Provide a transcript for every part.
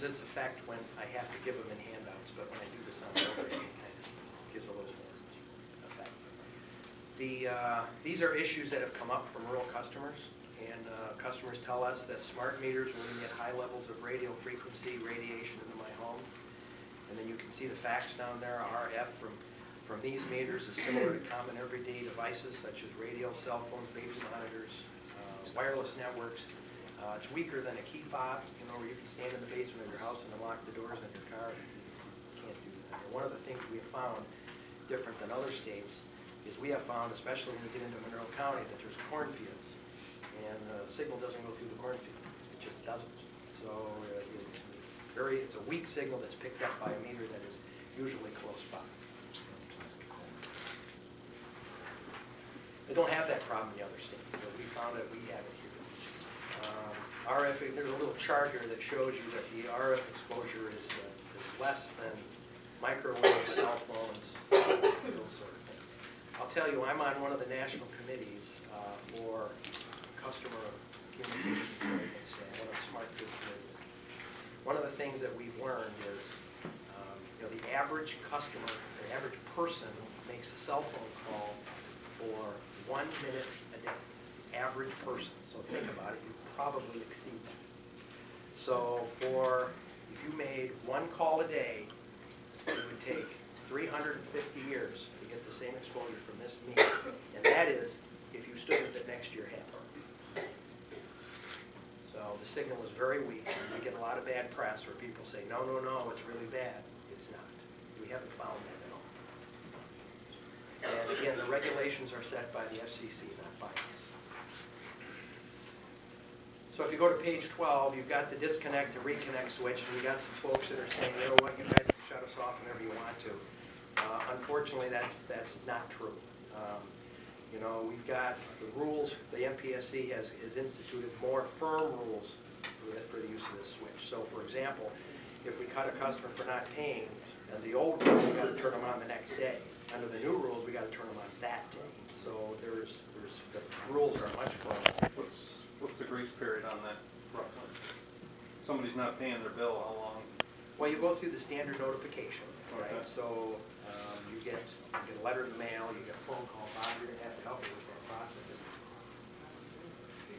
its effect when I have to give them in handouts, but when I do this on the overhead, it kind of gives a little more effect. These are issues that have come up from rural customers, and customers tell us that smart meters will emit high levels of radio frequency radiation into my home. And then you can see the facts down there. RF from these meters is similar to common everyday devices such as radio, cell phones, baby monitors, wireless networks. It's weaker than a key fob, you know, where you can stand in the basement of your house and unlock the doors on your car. You can't do that. And one of the things we have found, different than other states, is we have found, especially when you get into Monroe County, that there's cornfields, and the signal doesn't go through the cornfield. It just doesn't. So it's a weak signal that's picked up by a meter that is usually close by. They don't have that problem in the other states, but we found that we have it here. RF, there's a little chart here that shows you that the RF exposure is less than microwave, cell phones, those sort of things. I'll tell you, I'm on one of the national committees for customer communications agreements, one of the smart grid committees. One of the things that we've learned is, you know, the average customer, the average person makes a cell phone call for 1 minute a day. Average person. So think about it, you probably exceed that. So if you made 1 call a day, it would take 350 years to get the same exposure from this meter. And that is if you stood with it next to your head. So the signal is very weak. We get a lot of bad press where people say, no, no, no, it's really bad. It's not. We haven't found that at all. And again, the regulations are set by the FCC, not by us. So if you go to page 12, you've got the disconnect and reconnect switch, and you got some folks that are saying, you know what, you guys can shut us off whenever you want to. Unfortunately, that's not true. You know, we've got the rules. The MPSC has instituted more firm rules for the use of this switch. So, for example, if we cut a customer for not paying, and the old rules, we got to turn them on the next day. Under the new rules, we got to turn them on that day. So the rules are much firmer. What's the grace period on that roughly? Somebody's not paying their bill, how long? Well, you go through the standard notification, right? Okay. So you get a letter in the mail, you get a phone call. Bob, you're going to have to help me with that process.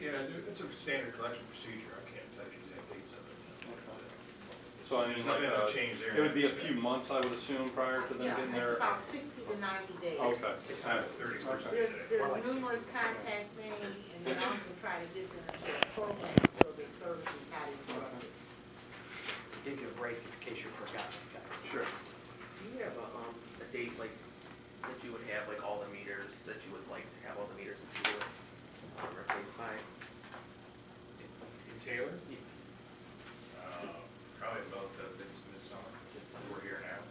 Yeah, it's a standard collection procedure. I can't tell you exact dates of it. Okay. So I mean, like, change there. it would be a few months, I would assume, prior to them getting there. About 60 to 90 days. Okay. It's not 30%. There's numerous contacts made, and then also try to get them to a program so the service is not interrupted. Give you a break in case you forgot. Sure. Do you have a date like that you would have like all the meters that you would like to have all the meters that you would replace by? In Taylor? Yeah. Probably about this summer. We're here now.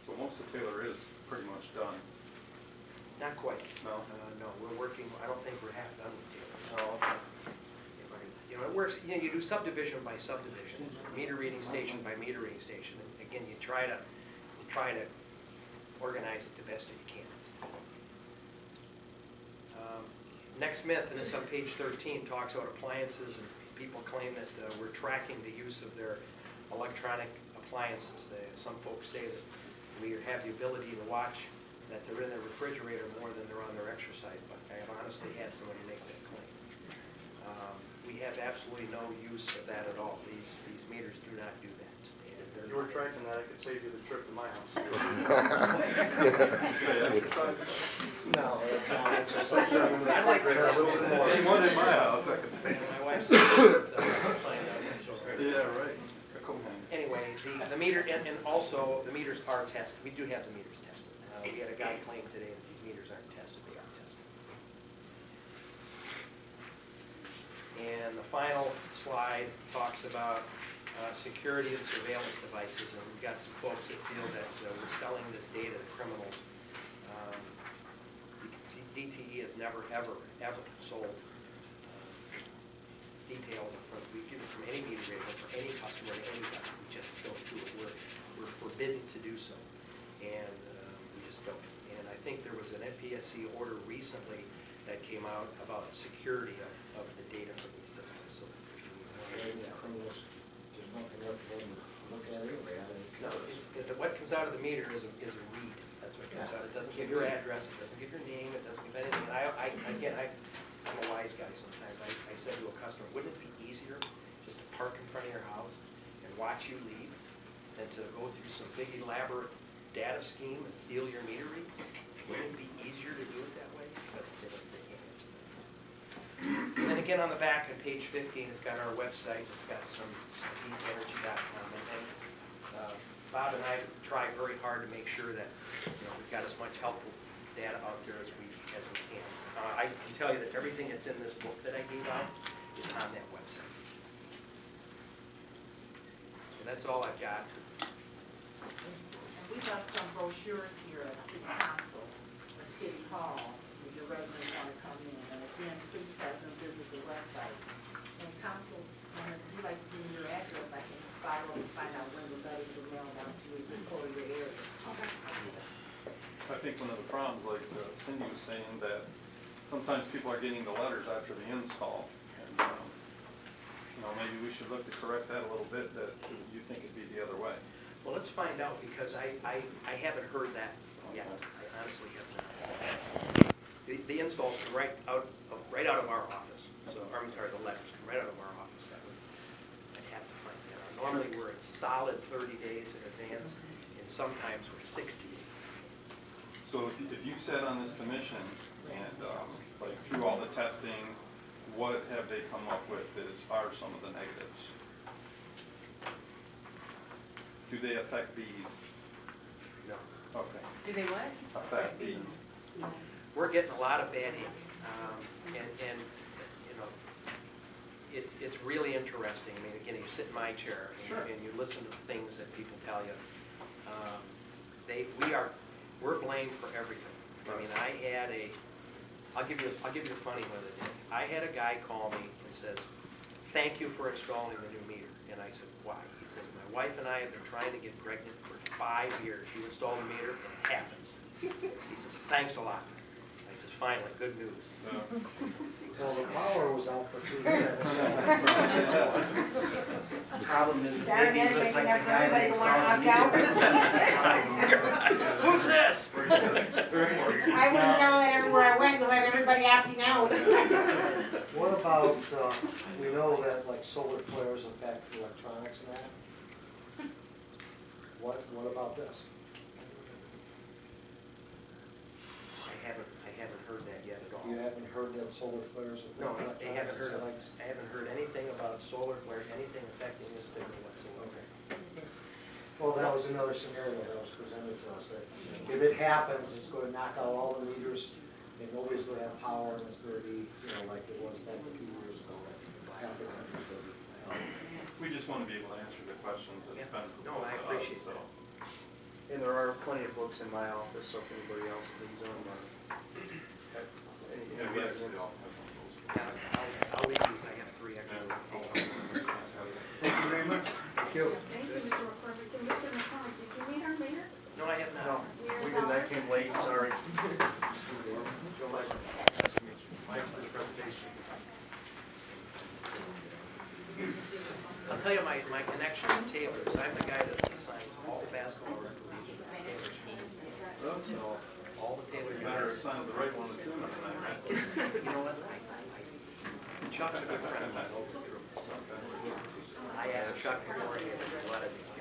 So most of Taylor is pretty much done. Not quite. No? No, we're working. I don't think we're half done with Taylor. Oh, okay. You know, it works. You know, you do subdivision by subdivision, meter reading station by meter reading station. And again, you try to organize it the best that you can. Next myth, and it's on page 13, talks about appliances, and people claim that we're tracking the use of their electronic appliances. Some folks say that we have the ability to watch that they're in their refrigerator more than they're on their exercise bike. I have honestly had somebody make that claim. We have absolutely no use of that at all. These meters do not do that. If you were tracking that, I could save you the trip to my house. No, I'd like to a little bit more. Anyone in my house, I could. My wife said Yeah, right. Anyway, the meter, and also the meters are tested. We do have the meters tested. We had a guy claim today that these meters aren't tested. They are tested. And the final slide talks about security and surveillance devices, and we've got some folks that feel that we're selling this data to criminals. DTE has never, ever, ever sold details from any meter reader, for any customer to any customer. We just don't do it. We're forbidden to do so, and we just don't. And I think there was an NPSC order recently that came out about the security of the data from these systems. So if you want comes out of the meter is a read. That's what comes out. It doesn't give your address, it doesn't give your name, it doesn't give anything. And I'm a wise guy sometimes. I said to a customer, wouldn't it be easier just to park in front of your house and watch you leave than to go through some big elaborate data scheme and steal your meter reads? Wouldn't it be easier to do it that way? But they can't answer that. And then again, on the back on page 15, it's got our website. It's got some deepenergy.com. And Bob and I try very hard to make sure that we've got as much helpful data out there as we can. I can tell you that everything that's in this book that I gave out is on that website. So that's all I've got. And we have some brochures here at City Council, or City Hall, if your residents want to come in. And again, please have them visit the website. And council, if you'd like to give me your address, I can follow and find out when the letters are mailed out to you, zip code of your area. Okay. I think one of the problems, like Cindy was saying, that sometimes people are getting the letters after the install. And, maybe we should look to correct that a little bit, that you think it'd be the other way. Well, let's find out, because I haven't heard that yet. I honestly have not. The installs come right out of our office. So, the letters come right out of our office. I'd have to find that out. Normally, we're at solid 30 days in advance, and sometimes we're 60 days. So if you sat on this commission and through all the testing, what have they come up with as far as some of the negatives? Do they affect these? No. Okay. Do they what? Affect these. We're getting a lot of bad ink, it's really interesting. I mean, again, you sit in my chair and you listen to the things that people tell you. We're blamed for everything. I mean, I'll give you a funny one of the day. I had a guy call me and says, "Thank you for installing the new meter." And I said, "Why?" He says, "My wife and I have been trying to get pregnant for 5 years. You install the meter, and it happens." He says, "Thanks a lot." I says, "Finally, good news." Well, the power was out for 2 minutes. Problem is, Darn maybe it, look making like the up for guy that everybody to want installed to the opt meter. Who's this? I wouldn't tell that everywhere I went, you'll have everybody opting out. What about, we know that like solar flares affect electronics and that. What about this? I haven't heard that yet at all. You haven't heard that solar flares affect No, electronics? I haven't heard. Like- I haven't heard anything about solar flares, anything affecting this signal whatsoever. Well, that was another scenario that was presented to us, that if it happens, it's going to knock out all the meters, and nobody's going to have power, and it's going to be, like it was back a few years ago. We just want to be able to answer the questions that's been proposed No, I to us, appreciate so. that. And there are plenty of books in my office, so if anybody else needs them, Yeah, we actually all have one of those. Yeah, I'll leave these. I have 3 extra. Thank you very much. Thank you. Thank you, Mr. McCormick. And Mr. McCormick, did you meet our mayor? No, I have not. No, we didn't, I came late, sorry. Mike, for the presentation. I'll tell you my connection to Taylor is I'm the guy that assigns all the basketball referees to Taylor. So all the Taylor You better guys. assign the right one to tune them tonight. You know what? Chuck's a good friend of mine. So I asked Chuck before he had a lot of experience.